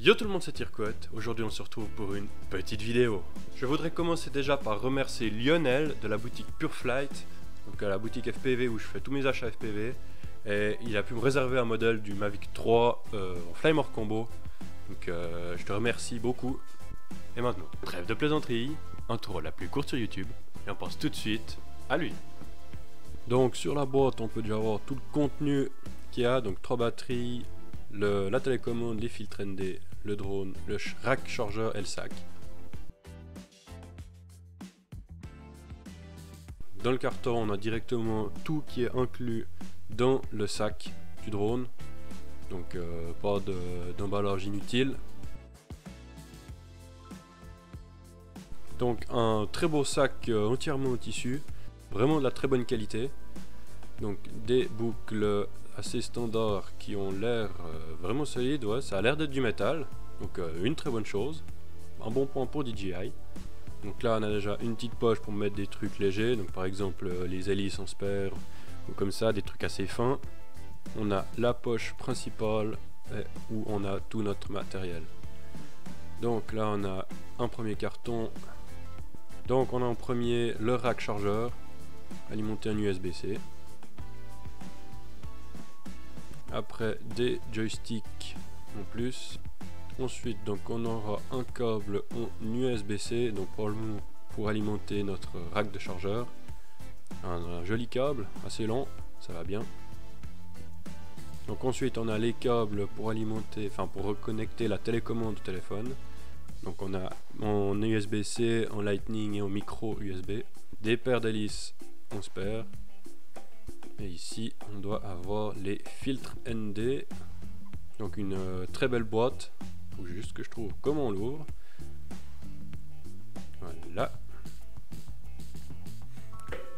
Yo tout le monde, c'est Tirquat. Aujourd'hui on se retrouve pour une petite vidéo. Je voudrais commencer déjà par remercier Lionel de la boutique Pureflight, donc la boutique FPV où je fais tous mes achats FPV, et il a pu me réserver un modèle du Mavic 3 en Flymore Combo, donc je te remercie beaucoup. Et maintenant, trêve de plaisanterie, intro la plus courte sur YouTube, et on passe tout de suite à lui. Donc sur la boîte on peut déjà voir tout le contenu qu'il y a, donc 3 batteries, la télécommande, les filtres ND, le drone, le rack chargeur et le sac. Dans le carton on a directement tout qui est inclus dans le sac du drone, donc pas d'emballage inutile. Donc un très beau sac entièrement en tissu, vraiment de la très bonne qualité. Donc des boucles assez standards qui ont l'air vraiment solides, ouais, ça a l'air d'être du métal, donc une très bonne chose, un bon point pour DJI. Donc là on a déjà une petite poche pour mettre des trucs légers, donc par exemple les hélices en spare ou comme ça, des trucs assez fins. On a la poche principale où on a tout notre matériel. Donc là on a un premier carton, donc on a en premier le rack chargeur alimenté en USB-C. Après des joysticks en plus. Ensuite donc on aura un câble en USB-C, donc probablement pour alimenter notre rack de chargeur. Un joli câble, assez lent, ça va bien. Donc ensuite on a les câbles pour alimenter, enfin pour reconnecter la télécommande au téléphone. Donc on a en USB-C, en Lightning et en micro USB. Des paires d'hélices en spare. Et ici on doit avoir les filtres ND, donc une très belle boîte. Faut juste que je trouve comment on l'ouvre. Voilà.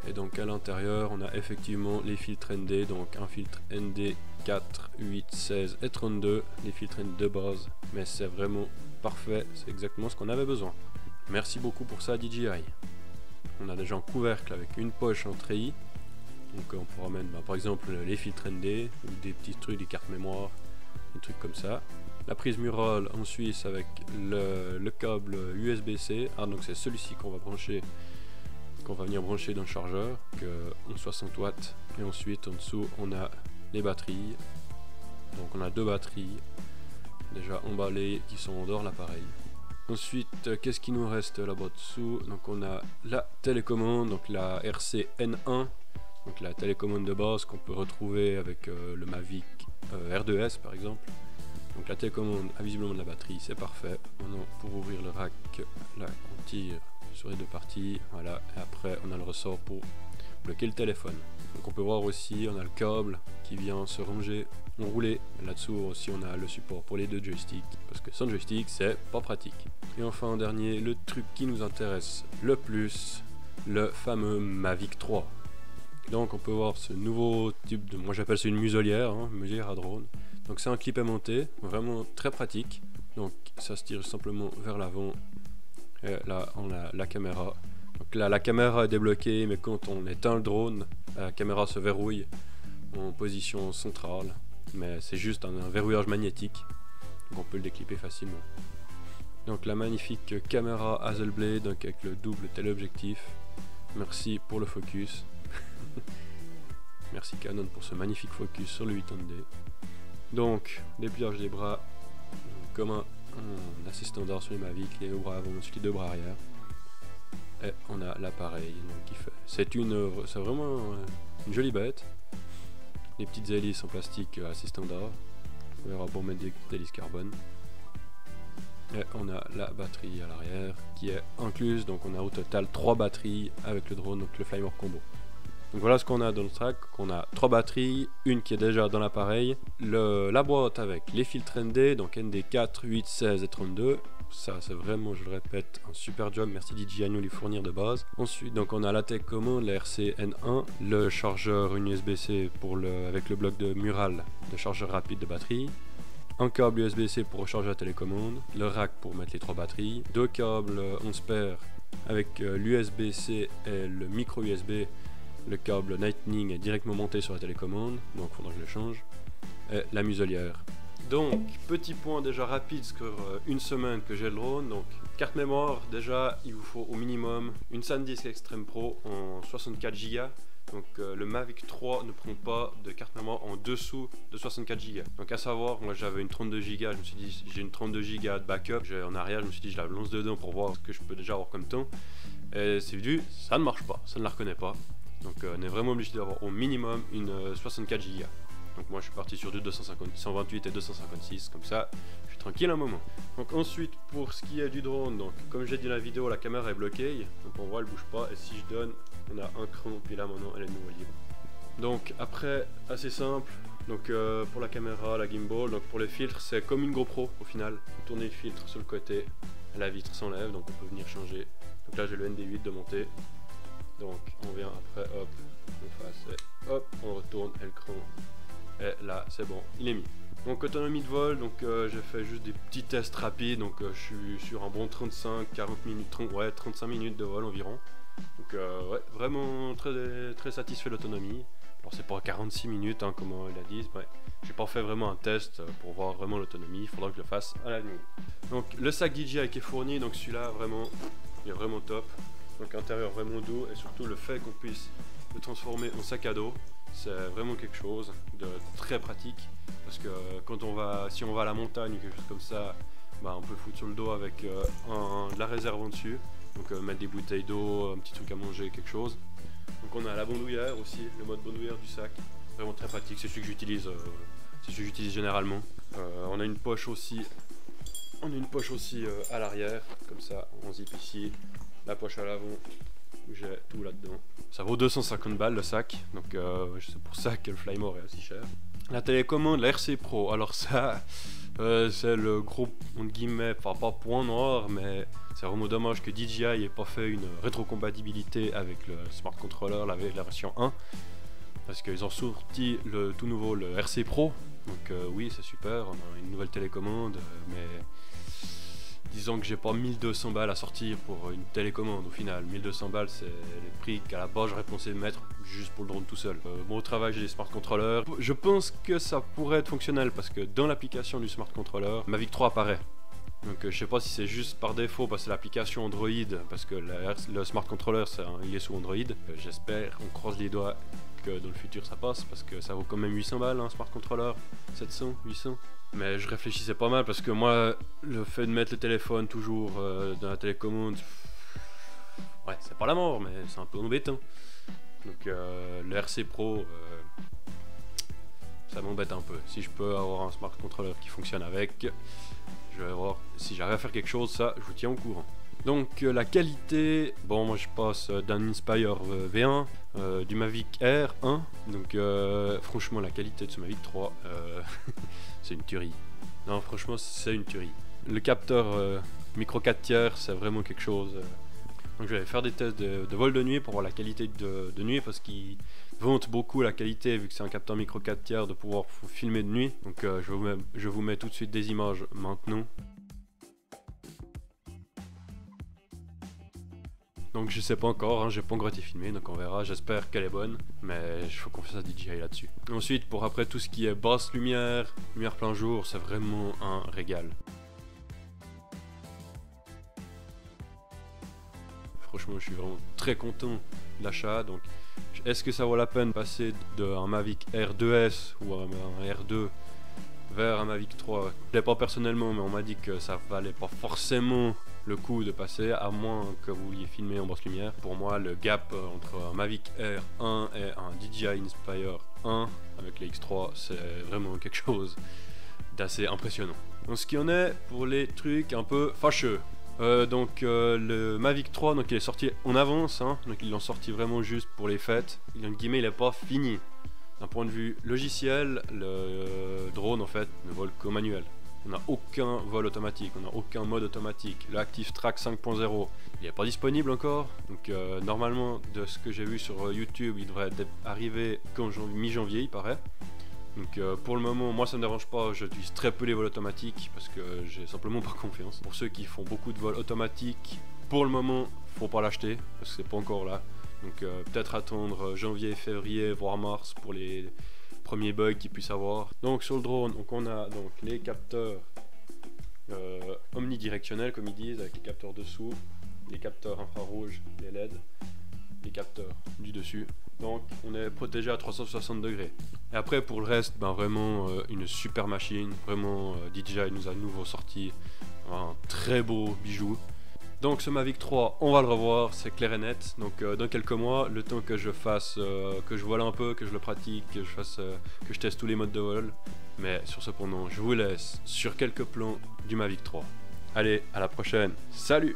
Et donc à l'intérieur on a effectivement les filtres ND, donc un filtre ND 4, 8, 16 et 32, les filtres ND de base, mais c'est vraiment parfait, c'est exactement ce qu'on avait besoin. Merci beaucoup pour ça DJI. On a déjà un couvercle avec une poche en treillis. Donc on pourra mettre par exemple les filtres ND ou des petits trucs, des cartes mémoire, des trucs comme ça. La prise murale en Suisse avec le câble USB-C. Ah donc c'est celui-ci qu'on va brancher, qu'on va venir brancher dans le chargeur, en 60 watts. Et ensuite en dessous on a les batteries. Donc on a deux batteries déjà emballées qui sont en dehors de l'appareil. Ensuite qu'est-ce qui nous reste là-bas dessous? Donc on a la télécommande, donc la RC-N1. Donc la télécommande de base qu'on peut retrouver avec le Mavic R2S par exemple. Donc la télécommande a visiblement de la batterie, c'est parfait. Maintenant pour ouvrir le rack, là on tire sur les deux parties, voilà, et après on a le ressort pour bloquer le téléphone. Donc on peut voir aussi, on a le câble qui vient se ranger, enrouler. Là-dessous aussi on a le support pour les deux joysticks, parce que sans joystick c'est pas pratique. Et enfin en dernier, le truc qui nous intéresse le plus, le fameux Mavic 3. Donc on peut voir ce nouveau type de, moi j'appelle ça une muselière, muselière à drone. Donc c'est un clip aimanté, vraiment très pratique. Donc ça se tire simplement vers l'avant. Et là on a la caméra. Donc là la caméra est débloquée, mais quand on éteint le drone, la caméra se verrouille en position centrale. Mais c'est juste un verrouillage magnétique, donc on peut le déclipper facilement. Donc la magnifique caméra Hasselblad, donc avec le double téléobjectif. Merci pour le focus. Merci Canon pour ce magnifique focus sur le 8D. Donc dépliage des bras comme un assez standard sur les Mavic, les deux bras avant, ensuite les deux bras arrière. Et on a l'appareil qui fait. C'est vraiment une jolie bête. Les petites hélices en plastique assez standard. On verra pour mettre des hélices carbone. Et on a la batterie à l'arrière qui est incluse, donc on a au total 3 batteries avec le drone, donc le Flymore Combo. Donc voilà ce qu'on a dans le sac. On a 3 batteries, une qui est déjà dans l'appareil, la boîte avec les filtres ND, donc ND 4, 8, 16 et 32. Ça c'est vraiment, je le répète, un super job, merci DJI à nous les fournir de base. Ensuite donc on a la télécommande, la RC-N1, le chargeur, une USB-C avec le bloc de mural de chargeur rapide de batterie, un câble USB-C pour recharger la télécommande, le rack pour mettre les 3 batteries, 2 câbles 11 paires avec l'USB-C et le micro USB. Le câble Lightning est directement monté sur la télécommande, donc il faudra que je le change. Et la muselière. Donc, petit point déjà rapide sur une semaine que j'ai le drone. Donc, carte mémoire, déjà, il vous faut au minimum une SanDisk Extreme Pro en 64 Go. Donc, le Mavic 3 ne prend pas de carte mémoire en dessous de 64 Go. Donc, à savoir, moi j'avais une 32 Go, je me suis dit, j'ai une 32 Go de backup. En arrière, je me suis dit, je la lance dedans pour voir ce que je peux déjà avoir comme temps. Et c'est vu, ça ne marche pas, ça ne la reconnaît pas. Donc, on est vraiment obligé d'avoir au minimum une 64 Go. Donc moi je suis parti sur du 128 et 256, comme ça je suis tranquille un moment. Donc ensuite pour ce qui est du drone, donc comme j'ai dit dans la vidéo, la caméra est bloquée, donc on voit elle bouge pas, et si je donne, on a un cran, puis là maintenant elle est de nouveau libre. Donc après, assez simple, donc pour la caméra, la gimbal, donc pour les filtres c'est comme une GoPro au final. Tourner le filtre sur le côté, la vitre s'enlève, donc on peut venir changer. Donc là j'ai le ND8 de montée, donc on vient après, hop, on fasse, et hop, on retourne, et le cran. Et là c'est bon, il est mis. Donc autonomie de vol, donc j'ai fait juste des petits tests rapides, donc je suis sur un bon 35-40 minutes, 35 minutes de vol environ. Donc ouais, vraiment très satisfait de l'autonomie. Alors c'est pas 46 minutes hein, comme ils la disent, ouais. J'ai pas fait vraiment un test pour voir vraiment l'autonomie, il faudra que je le fasse à l'avenir. Donc le sac DJI qui est fourni, donc celui-là vraiment, il est vraiment top. Donc intérieur vraiment doux, et surtout le fait qu'on puisse le transformer en sac à dos, c'est vraiment quelque chose de très pratique, parce que si on va à la montagne ou quelque chose comme ça, bah, on peut le foutre sur le dos avec de la réserve en dessus, donc mettre des bouteilles d'eau, un petit truc à manger, quelque chose. Donc on a la bandoulière aussi, le mode bandoulière du sac, vraiment très pratique, c'est celui que j'utilise généralement. On a une poche aussi, à l'arrière, comme ça on zip ici, la poche à l'avant, j'ai tout là-dedans. Ça vaut 250 balles le sac, donc c'est pour ça que le Flymore est aussi cher. La télécommande, la RC Pro, alors ça, c'est le gros, entre guillemets, enfin pas point noir, mais c'est vraiment dommage que DJI ait pas fait une rétrocompatibilité avec le Smart Controller, la version 1, parce qu'ils ont sorti le tout nouveau, le RC Pro, donc oui c'est super, on a une nouvelle télécommande, mais disons que j'ai pas 1200 balles à sortir pour une télécommande au final. 1200 balles c'est le prix qu'à la base j'aurais pensé mettre juste pour le drone tout seul. Bon, au travail j'ai des smart controllers. Je pense que ça pourrait être fonctionnel parce que dans l'application du smart controller, Mavic 3 apparaît. Donc je sais pas si c'est juste par défaut parce que c'est l'application Android, parce que le smart controller il est sous Android. J'espère, on croise les doigts que dans le futur ça passe, parce que ça vaut quand même 800 balles un smart controller, 700, 800. Mais je réfléchissais pas mal parce que moi, le fait de mettre le téléphone toujours dans la télécommande, ouais, c'est pas la mort, mais c'est un peu embêtant. Donc le RC Pro, ça m'embête un peu. Si je peux avoir un smart controller qui fonctionne avec, je vais voir si j'arrive à faire quelque chose, ça, je vous tiens au courant. Donc la qualité, bon moi je passe d'un Inspire V1, du Mavic Air 1, donc franchement la qualité de ce Mavic 3, c'est une tuerie. Non franchement c'est une tuerie. Le capteur micro 4 tiers c'est vraiment quelque chose. Donc je vais faire des tests de vol de nuit pour voir la qualité de nuit, parce qu'ils vantent beaucoup la qualité vu que c'est un capteur micro 4 tiers de pouvoir filmer de nuit. Donc je vous mets tout de suite des images maintenant. Donc je sais pas encore, hein, j'ai pas encore été filmé, donc on verra, j'espère qu'elle est bonne, mais je fais confiance à DJI là-dessus. Ensuite, pour après tout ce qui est basse lumière, lumière plein jour, c'est vraiment un régal. Franchement, je suis vraiment très content de l'achat, donc est-ce que ça vaut la peine de passer d'un Mavic Air 2S ou un R2 vers un Mavic 3? Je l'ai pas personnellement, mais on m'a dit que ça valait pas forcément le coup de passer, à moins que vous vouliez filmer en basse lumière. Pour moi, le gap entre un Mavic Air 1 et un DJI Inspire 1 avec les X3, c'est vraiment quelque chose d'assez impressionnant. Donc ce qui en est pour les trucs un peu fâcheux. Le Mavic 3, donc il est sorti en avance, hein, donc ils l'ont sorti vraiment juste pour les fêtes. Donc guillemets, il n'est pas fini. D'un point de vue logiciel, le drone en fait ne vole qu'au manuel. On n'a aucun vol automatique, on n'a aucun mode automatique. Le Active Track 5.0, il n'est pas disponible encore. Donc normalement, de ce que j'ai vu sur YouTube, il devrait arriver mi-janvier, il paraît. Donc pour le moment, moi ça ne me dérange pas, j'utilise très peu les vols automatiques parce que j'ai simplement pas confiance. Pour ceux qui font beaucoup de vols automatiques, pour le moment, faut pas l'acheter parce que c'est pas encore là. Donc peut-être attendre janvier, février, voire mars pour les premier bug qu'il puisse avoir. Donc sur le drone, donc on a donc les capteurs omnidirectionnels comme ils disent, avec les capteurs dessous, les capteurs infrarouges, les LED, les capteurs du dessus. Donc on est protégé à 360 degrés. Et après pour le reste, ben vraiment une super machine. Vraiment DJI nous a de nouveau sorti un très beau bijou. Donc ce Mavic 3, on va le revoir, c'est clair et net. Donc dans quelques mois, le temps que je fasse, que je vole un peu, que je le pratique, que je teste tous les modes de vol. Mais sur ce pendant, je vous laisse sur quelques plans du Mavic 3. Allez, à la prochaine, salut!